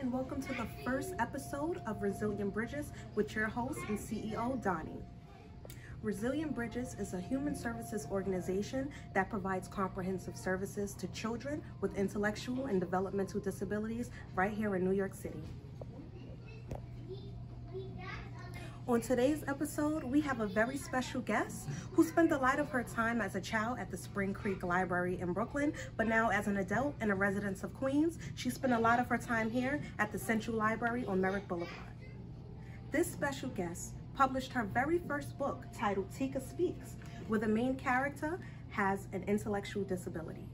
and welcome to the first episode of Resilient Bridges with your host and CEO, Donnie. Resilient Bridges is a human services organization that provides comprehensive services to children with intellectual and developmental disabilities right here in New York City. On today's episode, we have a very special guest who spent a lot of her time as a child at the Spring Creek Library in Brooklyn, but now as an adult and a resident of Queens, she spent a lot of her time here at the Central Library on Merrick Boulevard. This special guest published her very first book titled TIKA SPEAKS, where the main character has an intellectual disability.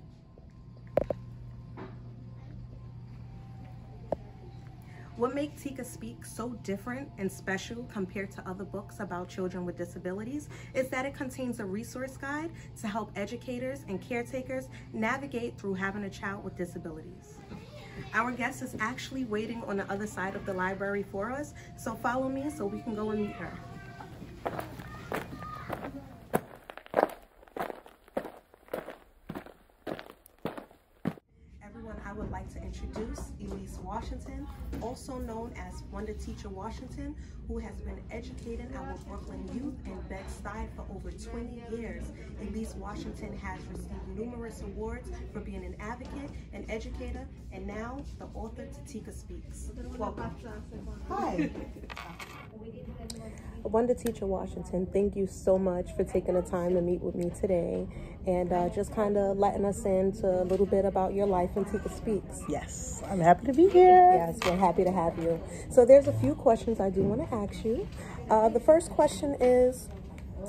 What makes TIKA Speaks so different and special compared to other books about children with disabilities is that it contains a resource guide to help educators and caretakers navigate through having a child with disabilities. Our guest is actually waiting on the other side of the library for us, so follow me so we can go and meet her. I would like to introduce Elise Washington, also known as WonderTeacherWashington, who has been educating our Brooklyn youth in Bed-Stuy for over 20 years. Elise Washington has received numerous awards for being an advocate, an educator, and now the author to TIKA Speaks. Welcome. Hi. WonderTeacherWashington, thank you so much for taking the time to meet with me today and just kind of letting us into a little bit about your life in TIKA Speaks. Yes, I'm happy to be here. Yes, we're happy to have you. So there's a few questions I do want to ask you. The first question is,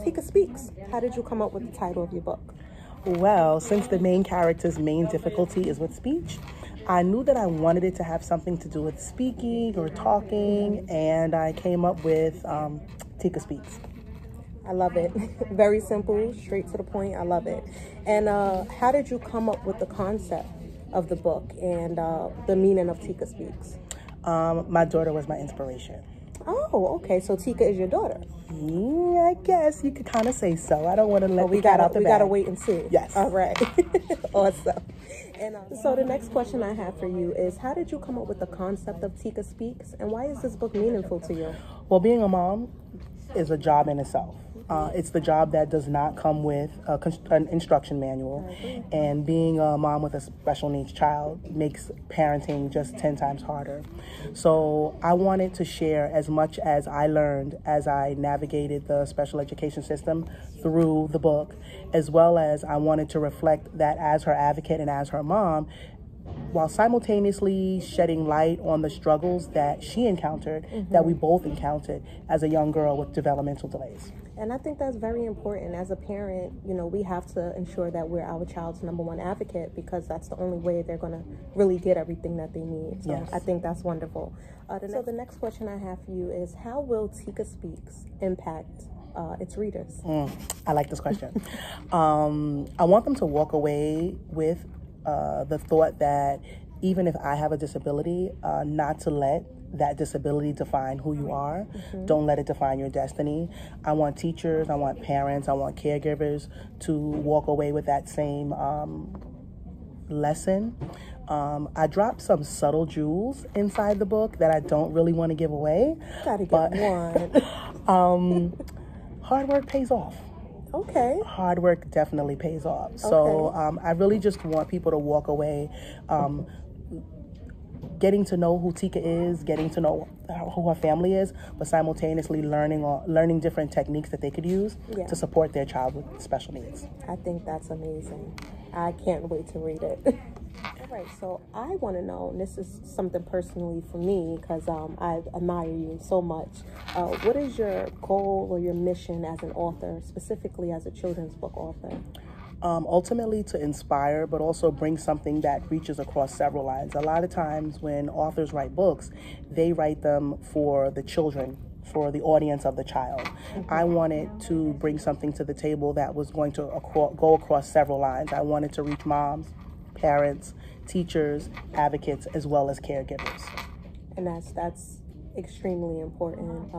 TIKA Speaks, how did you come up with the title of your book? Well, since the main character's main difficulty is with speech, I knew that I wanted it to have something to do with speaking or talking, and I came up with TIKA Speaks. I love it. Very simple, straight to the point. I love it. And how did you come up with the concept of the book and the meaning of TIKA Speaks? My daughter was my inspiration. Oh, okay. So Tika is your daughter? Yeah, I guess you could kind of say so. I don't want to let we gotta wait and see. Yes. All right. Awesome. And so the next question I have for you is, how did you come up with the concept of TIKA Speaks, and why is this book meaningful to you? Well, being a mom is a job in itself. It's the job that does not come with an instruction manual, and being a mom with a special needs child makes parenting just 10 times harder. So I wanted to share as much as I learned as I navigated the special education system through the book, as well as I wanted to reflect that as her advocate and as her mom, while simultaneously shedding light on the struggles that she encountered, that we both encountered as a young girl with developmental delays. And I think that's very important. As a parent, you know, we have to ensure that we're our child's #1 advocate, because that's the only way they're going to really get everything that they need. So yes. I think that's wonderful. So the next question I have for you is, how will TIKA Speaks impact its readers? I like this question. I want them to walk away with the thought that even if I have a disability, not to let that disability define who you are. Don't let it define your destiny. I want teachers, I want parents, I want caregivers to walk away with that same lesson. I dropped some subtle jewels inside the book that I don't really want to give away. Gotta get one. Hard work pays off. Okay. Hard work definitely pays off. So I really just want people to walk away getting to know who Tika is, getting to know who her family is, but simultaneously learning different techniques that they could use to support their child with special needs. I think that's amazing. I can't wait to read it. All right, so I want to know, and this is something personally for me because I admire you so much. What is your goal or your mission as an author, specifically as a children's book author? Ultimately to inspire, but also bring something that reaches across several lines. A lot of times when authors write books, they write them for the children, for the audience of the child. I wanted to bring something to the table that was going to go across several lines. I wanted to reach moms, parents, teachers, advocates, as well as caregivers. And that's extremely important.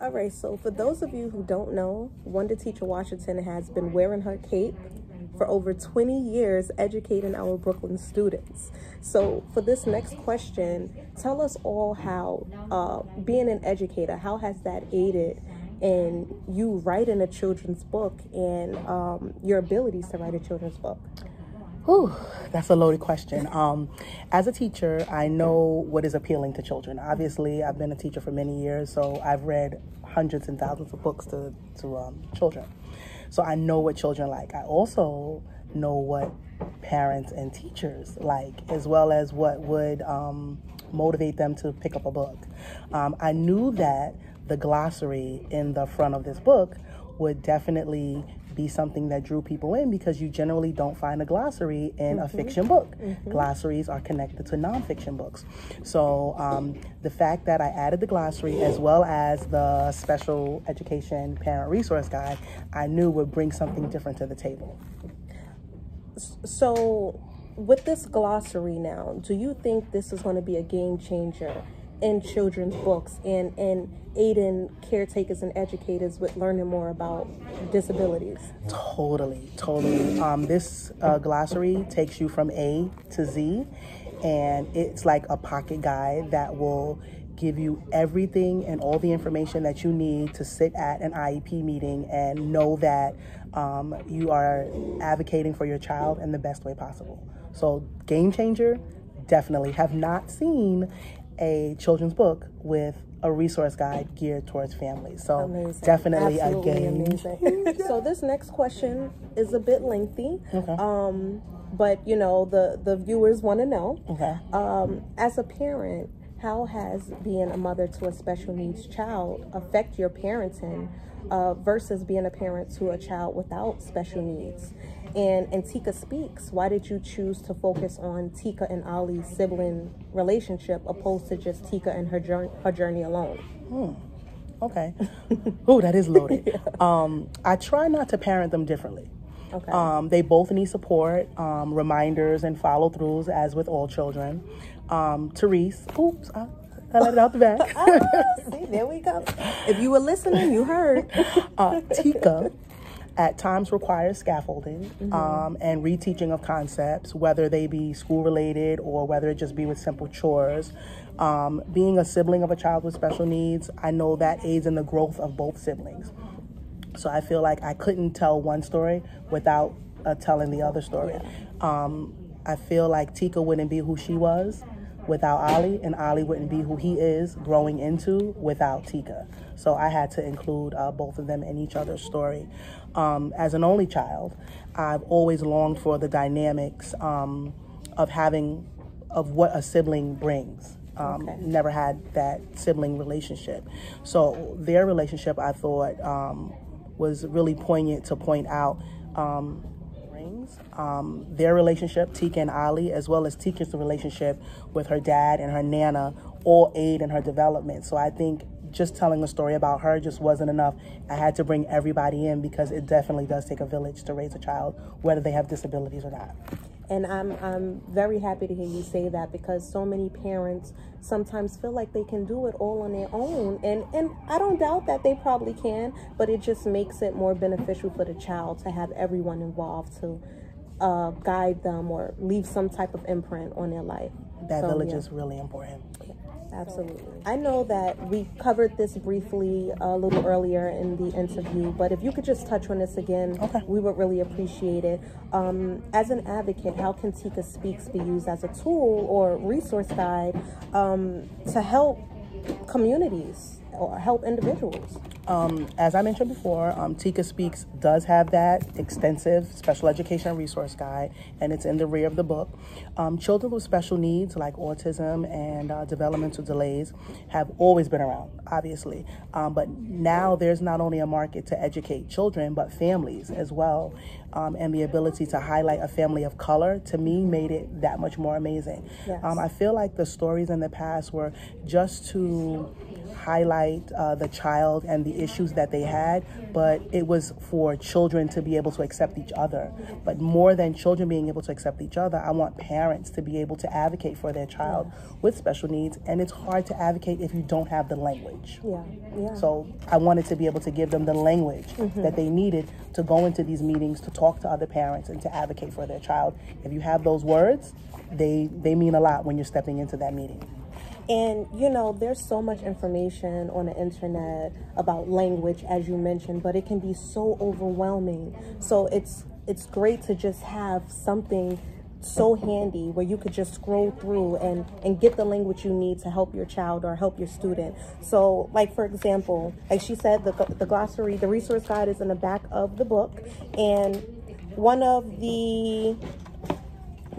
All right, so for those of you who don't know, WonderTeacherWashington has been wearing her cape for over 20 years educating our Brooklyn students. So for this next question, tell us all how being an educator, how has that aided in you writing a children's book and your abilities to write a children's book? Ooh, that's a loaded question. As a teacher, I know what is appealing to children. Obviously, I've been a teacher for many years, so I've read hundreds and thousands of books to children. So I know what children like. I also know what parents and teachers like, as well as what would motivate them to pick up a book. I knew that the glossary in the front of this book would definitely be something that drew people in, because you generally don't find a glossary in a fiction book. Glossaries are connected to nonfiction books. So the fact that I added the glossary as well as the special education parent resource guide, I knew would bring something different to the table. So with this glossary now, do you think this is going to be a game changer in children's books and aiding caretakers and educators with learning more about disabilities? Totally. This glossary takes you from A to Z, and it's like a pocket guide that will give you everything and all the information that you need to sit at an IEP meeting and know that you are advocating for your child in the best way possible. So game changer, definitely. Have not seen a children's book with a resource guide geared towards families. So amazing. definitely Absolutely a game. Amazing. So this next question is a bit lengthy. Okay. But you know, the viewers want to know. Okay. As a parent, how has being a mother to a special needs child affect your parenting versus being a parent to a child without special needs? And in TIKA Speaks, why did you choose to focus on Tika and Ali's sibling relationship opposed to just Tika and her journey alone? Okay. Oh, that is loaded. I try not to parent them differently. Okay. They both need support, reminders, and follow-throughs, as with all children. Therese, oops, I let it out the back. See, there we go. If you were listening, you heard. Tika at times requires scaffolding and reteaching of concepts, whether they be school-related or whether it just be with simple chores. Being a sibling of a child with special needs, I know that aids in the growth of both siblings. So I feel like I couldn't tell one story without telling the other story. I feel like Tika wouldn't be who she was without Ali, and Ali wouldn't be who he is growing into without Tika. So I had to include both of them in each other's story. As an only child, I've always longed for the dynamics of what a sibling brings. Never had that sibling relationship. So their relationship, I thought, was really poignant to point out their relationship, Tika and Ali, as well as Tika's relationship with her dad and her Nana, all aid in her development. So I think just telling a story about her just wasn't enough. I had to bring everybody in because it definitely does take a village to raise a child, whether they have disabilities or not. And I'm very happy to hear you say that, because so many parents sometimes feel like they can do it all on their own. And I don't doubt that they probably can, but it just makes it more beneficial for the child to have everyone involved to guide them or leave some type of imprint on their life. That village is really important. Absolutely. I know that we covered this briefly a little earlier in the interview, but if you could just touch on this again, we would really appreciate it. As an advocate, how can TIKA Speaks be used as a tool or resource guide to help communities or help individuals? As I mentioned before, TIKA Speaks does have that extensive special education resource guide, and it's in the rear of the book. Children with special needs like autism and developmental delays have always been around, obviously. But now there's not only a market to educate children, but families as well. And the ability to highlight a family of color, to me, made it that much more amazing. Yes. I feel like the stories in the past were just to highlight the child and the issues that they had, but it was for children to be able to accept each other. But more than children being able to accept each other, I want parents to be able to advocate for their child with special needs. And it's hard to advocate if you don't have the language. So I wanted to be able to give them the language that they needed to go into these meetings, to talk to other parents, and to advocate for their child. If you have those words, they mean a lot when you're stepping into that meeting. And, you know, there's so much information on the internet about language, as you mentioned, but it can be so overwhelming. So it's great to just have something so handy where you could just scroll through and get the language you need to help your child or help your student. So, like, for example, like she said, the glossary, the resource guide is in the back of the book. And one of the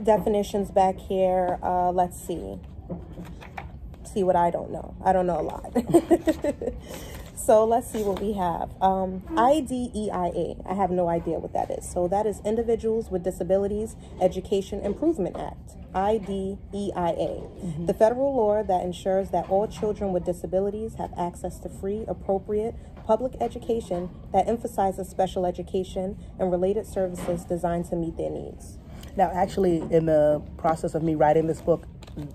definitions back here, let's see what I don't know. I don't know a lot. So let's see what we have. IDEIA. I have no idea what that is. So that is Individuals with Disabilities Education Improvement Act. IDEIA. The federal law that ensures that all children with disabilities have access to free, appropriate public education that emphasizes special education and related services designed to meet their needs. Now, actually, in the process of me writing this book,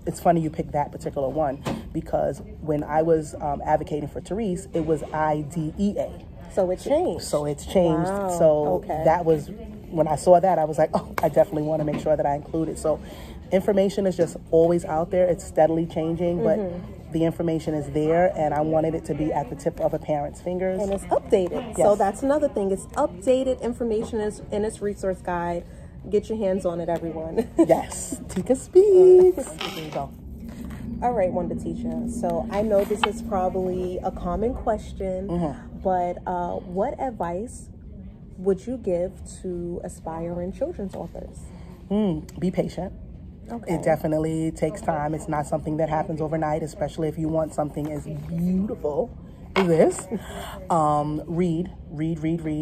it's funny you picked that particular one, because when I was advocating for Therese, it was IDEA. So it changed. So it's changed. Wow. So that was, when I saw that, I was like, oh, I definitely want to make sure that I include it. So information is just always out there. It's steadily changing, but the information is there, and I wanted it to be at the tip of a parent's fingers. And it's updated. So that's another thing. It's updated information in its resource guide. Get your hands on it, everyone. Yes. TIKA Speaks. There you go. All right, Wonder Teacher. So I know this is probably a common question, but what advice would you give to aspiring children's authors? Be patient. Okay. It definitely takes time. It's not something that happens overnight, especially if you want something as beautiful as this. Read,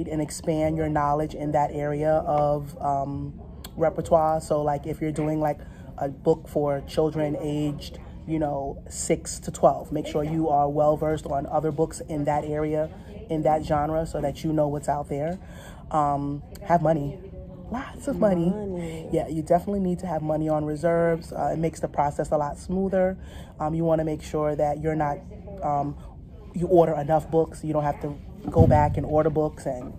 and expand your knowledge in that area of repertoire. So, like, if you're doing like a book for children aged, 6 to 12, make sure you are well versed on other books in that area, in that genre, so that you know what's out there. Have money. Lots of money. Yeah, you definitely need to have money on reserves. It makes the process a lot smoother. You want to make sure that you're not, you order enough books. You don't have to go back and order books. And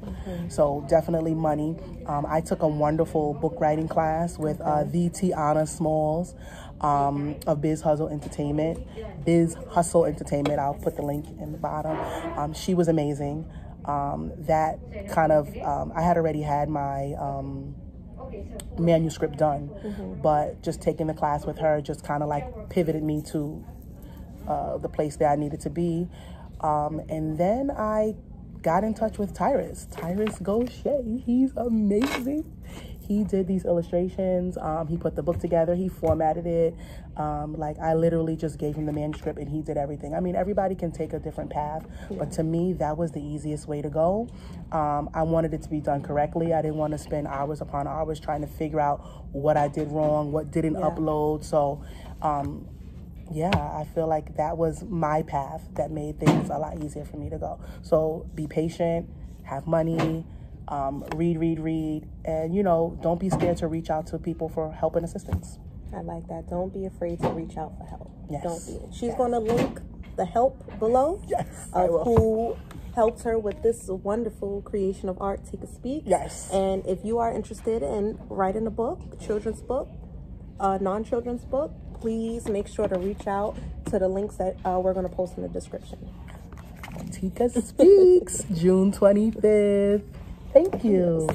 so definitely money. I took a wonderful book writing class with the Tiana Smalls of Biz Hustle Entertainment. I'll put the link in the bottom. She was amazing. That kind of, I had already had my manuscript done, but just taking the class with her just kind of like pivoted me to the place that I needed to be. And then I got in touch with Tyrus Gaucher. He's amazing. He did these illustrations. He put the book together. He formatted it. Like, I literally just gave him the manuscript and he did everything. I mean, everybody can take a different path, but to me, that was the easiest way to go. I wanted it to be done correctly. I didn't want to spend hours upon hours trying to figure out what I did wrong, what didn't upload. So, I feel like that was my path that made things a lot easier for me to go. So be patient, have money, read, and, don't be scared to reach out to people for help and assistance. I like that. Don't be afraid to reach out for help. Yes. Don't be. She's going to link the help below of who helped her with this wonderful creation of art, TIKA Speaks. Yes. And if you are interested in writing a book, children's book, non-children's book, please make sure to reach out to the links that we're going to post in the description. TIKA Speaks, June 25th. Thank you.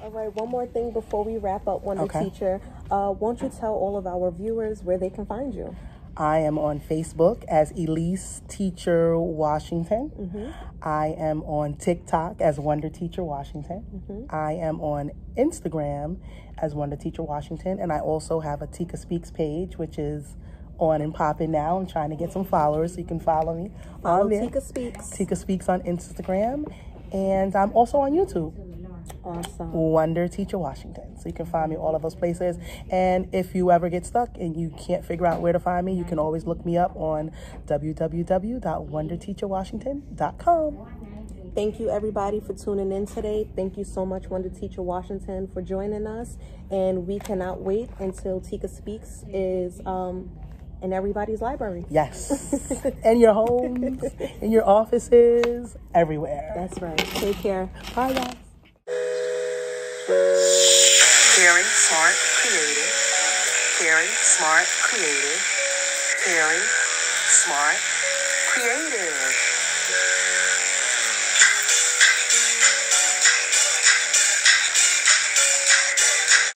All right, one more thing before we wrap up, Wonder Teacher. Won't you tell all of our viewers where they can find you? I am on Facebook as Elise Teacher Washington. I am on TikTok as WonderTeacherWashington. I am on Instagram as WonderTeacherWashington, and I also have a TIKA Speaks page, which is on and popping now. I'm trying to get some followers, so you can follow me on there. TIKA Speaks. TIKA Speaks on Instagram, and I'm also on YouTube. Awesome. WonderTeacherWashington. So you can find me all of those places. And if you ever get stuck and you can't figure out where to find me, you can always look me up on www.WonderTeacherWashington.com. Thank you, everybody, for tuning in today. Thank you so much, Wonder Teacher Washington, for joining us. And we cannot wait until TIKA Speaks is in everybody's library. Yes. In your homes, in your offices, everywhere. That's right. Take care. Bye, guys. Caring, smart, creative. Caring, smart, creative. Caring, smart, creative.